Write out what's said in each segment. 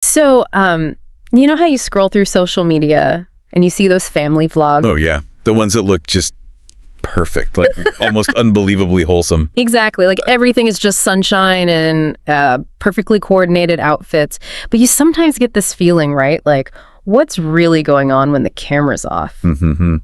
So, you know how you scroll through social media and you see those family vlogs? Oh, yeah. The ones that look just perfect, like almost unbelievably wholesome. Exactly. Like everything is just sunshine and perfectly coordinated outfits. But you sometimes get this feeling, right? Like, what's really going on when the camera's off? Mm-hmm.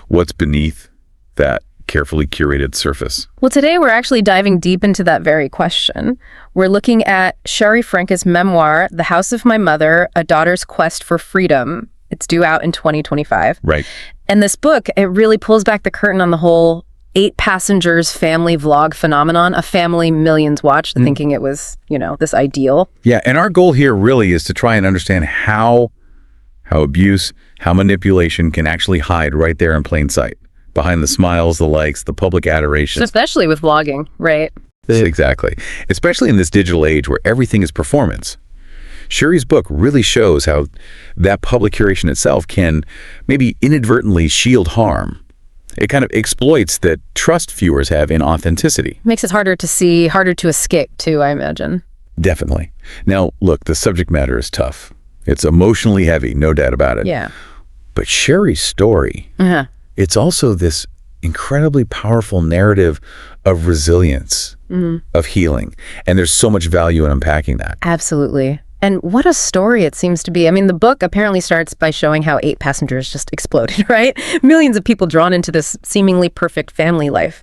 What's beneath that carefully curated surface? Well, today we're actually diving deep into that very question. We're looking at Shari Franke's memoir, The House of My Mother, A Daughter's Quest for Freedom. It's due out in 2025. Right. And this book, it really pulls back the curtain on the whole 8 passengers family vlog phenomenon, a family millions watched, thinking it was, this ideal. Yeah, and our goal here really is to try and understand how abuse, how manipulation can actually hide right there in plain sight, behind the smiles, the likes, the public adoration. Especially with vlogging, right? Exactly. Especially in this digital age where everything is performance. Shari's book really shows how that public curation itself can maybe inadvertently shield harm. It kind of exploits that trust viewers have in authenticity. Makes it harder to see, harder to escape too, I imagine. Definitely. Now, look, the subject matter is tough. It's emotionally heavy, no doubt about it. Yeah. But Shari's story, it's also this incredibly powerful narrative of resilience, of healing. And there's so much value in unpacking that. Absolutely. And what a story it seems to be. I mean, the book apparently starts by showing how 8 passengers just exploded, right? Millions of people drawn into this seemingly perfect family life.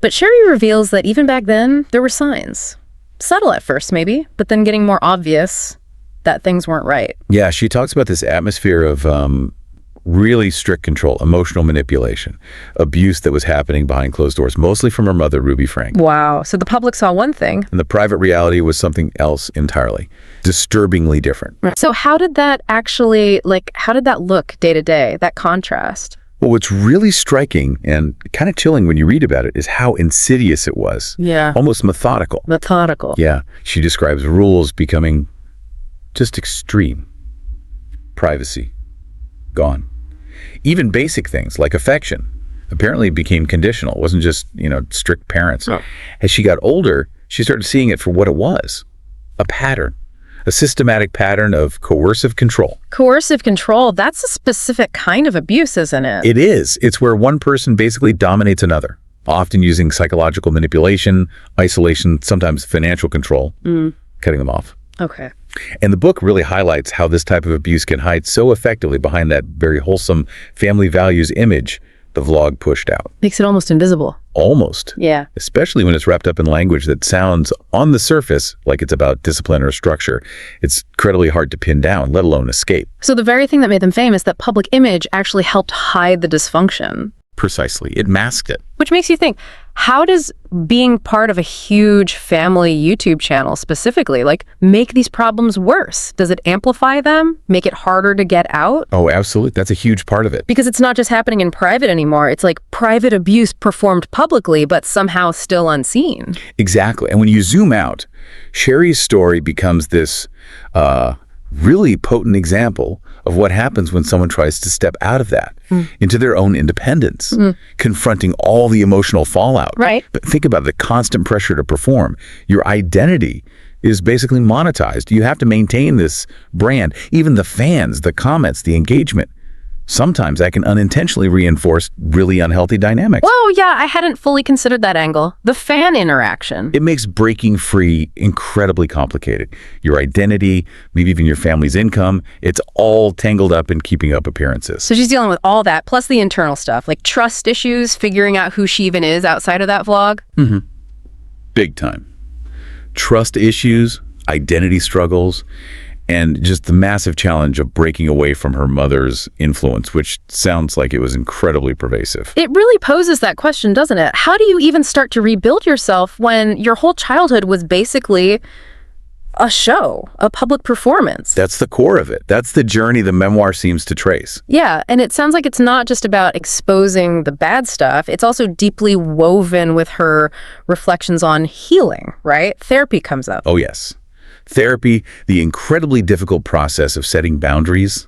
But Shari reveals that even back then, there were signs. Subtle at first, maybe, but then getting more obvious that things weren't right. Yeah, she talks about this atmosphere of really strict control, emotional manipulation, abuse that was happening behind closed doors, mostly from her mother, Ruby Franke. Wow. So the public saw one thing. And the private reality was something else entirely, disturbingly different. So how did that actually, how did that look day to day, that contrast? Well, what's really striking and kind of chilling when you read about it is how insidious it was. Yeah. Almost methodical. Methodical. Yeah. She describes rules becoming just extreme. Privacy, gone. Even basic things like affection apparently became conditional. It wasn't just, strict parents. Oh. As she got older, she started seeing it for what it was, a pattern, a systematic pattern of coercive control. Coercive control, that's a specific kind of abuse, isn't it? It is. It's where one person basically dominates another, often using psychological manipulation, isolation, sometimes financial control, cutting them off. Okay. And the book really highlights how this type of abuse can hide so effectively behind that very wholesome family values image the vlog pushed out. Makes it almost invisible. Almost. Yeah. Especially when it's wrapped up in language that sounds on the surface like it's about discipline or structure. It's incredibly hard to pin down, let alone escape. So the very thing that made them famous, that public image, actually helped hide the dysfunction. Precisely. It masked it. Which makes you think, how does being part of a huge family YouTube channel specifically, make these problems worse? Does it amplify them? Make it harder to get out? Oh, absolutely. That's a huge part of it. Because it's not just happening in private anymore. It's like private abuse performed publicly, but somehow still unseen. Exactly. And when you zoom out, Shari's story becomes this really potent example of what happens when someone tries to step out of that into their own independence, confronting all the emotional fallout. Right. But think about the constant pressure to perform. Your identity is basically monetized. You have to maintain this brand. Even the fans, the comments, the engagement. Sometimes that can unintentionally reinforce really unhealthy dynamics. Whoa, yeah, I hadn't fully considered that angle. The fan interaction. It makes breaking free incredibly complicated. Your identity, maybe even your family's income, it's all tangled up in keeping up appearances. So she's dealing with all that, plus the internal stuff, like trust issues, figuring out who she even is outside of that vlog. Big time. Trust issues, identity struggles, and just the massive challenge of breaking away from her mother's influence, which sounds like it was incredibly pervasive. It really poses that question, doesn't it? How do you even start to rebuild yourself when your whole childhood was basically a show, a public performance? That's the core of it. That's the journey the memoir seems to trace. Yeah, and it sounds like it's not just about exposing the bad stuff. It's also deeply woven with her reflections on healing, right? Therapy comes up. Oh, yes. Therapy, the incredibly difficult process of setting boundaries,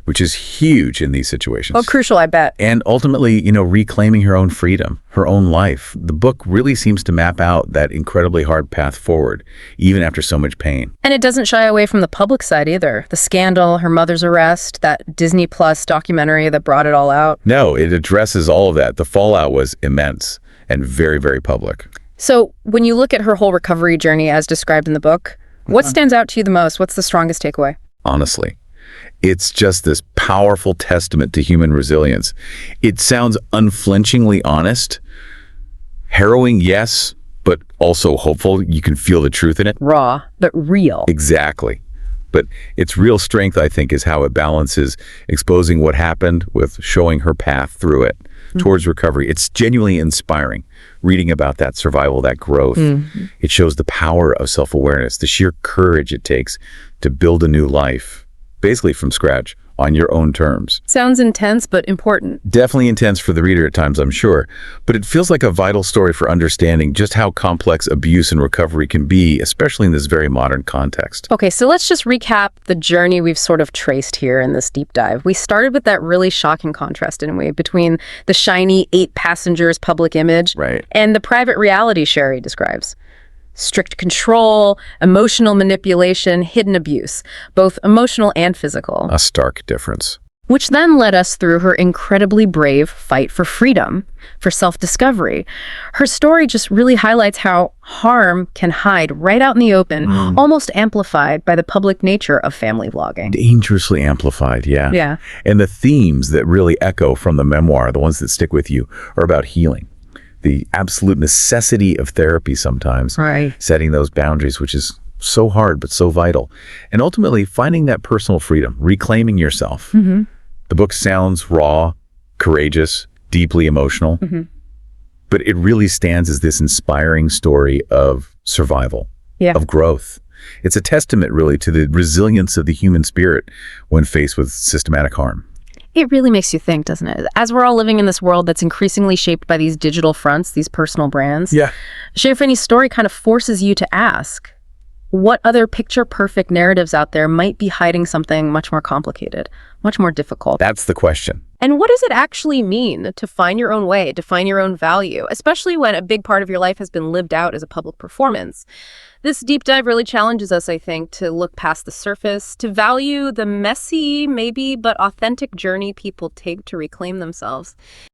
which is huge in these situations. Oh, crucial, I bet. And ultimately, reclaiming her own freedom, her own life. The book really seems to map out that incredibly hard path forward, even after so much pain. And it doesn't shy away from the public side either. The scandal, her mother's arrest, that Disney+ documentary that brought it all out. No, it addresses all of that. The fallout was immense and very, very public. So when you look at her whole recovery journey as described in the book, what stands out to you the most? What's the strongest takeaway? Honestly, it's just this powerful testament to human resilience. It sounds unflinchingly honest, harrowing, yes, but also hopeful. You can feel the truth in it. Raw, but real. Exactly. But its real strength, I think, is how it balances exposing what happened with showing her path through it towards recovery. It's genuinely inspiring reading about that survival, that growth. It shows the power of self-awareness, the sheer courage it takes to build a new life, basically from scratch, on your own terms. Sounds intense, but important. Definitely intense for the reader at times, I'm sure, but it feels like a vital story for understanding just how complex abuse and recovery can be, especially in this very modern context. Okay, so let's just recap the journey we've sort of traced here in this deep dive. We started with that really shocking contrast, in a way, between the shiny 8 passengers public image and the private reality Shari describes. Strict control, emotional manipulation, hidden abuse, both emotional and physical. A stark difference. Which then led us through her incredibly brave fight for freedom, for self-discovery. Her story just really highlights how harm can hide right out in the open, almost amplified by the public nature of family vlogging. Dangerously amplified, yeah. Yeah. And the themes that really echo from the memoir, the ones that stick with you, are about healing. The absolute necessity of therapy sometimes, setting those boundaries, which is so hard but so vital, and ultimately finding that personal freedom, reclaiming yourself. The book sounds raw, courageous, deeply emotional, but it really stands as this inspiring story of survival, of growth. It's a testament really to the resilience of the human spirit when faced with systematic harm. It really makes you think, doesn't it? As we're all living in this world that's increasingly shaped by these digital fronts, these personal brands, Shari Franke's story kind of forces you to ask, what other picture-perfect narratives out there might be hiding something much more complicated, much more difficult? That's the question. And what does it actually mean to find your own way, to find your own value, especially when a big part of your life has been lived out as a public performance? This deep dive really challenges us, I think, to look past the surface, to value the messy, maybe, but authentic journey people take to reclaim themselves.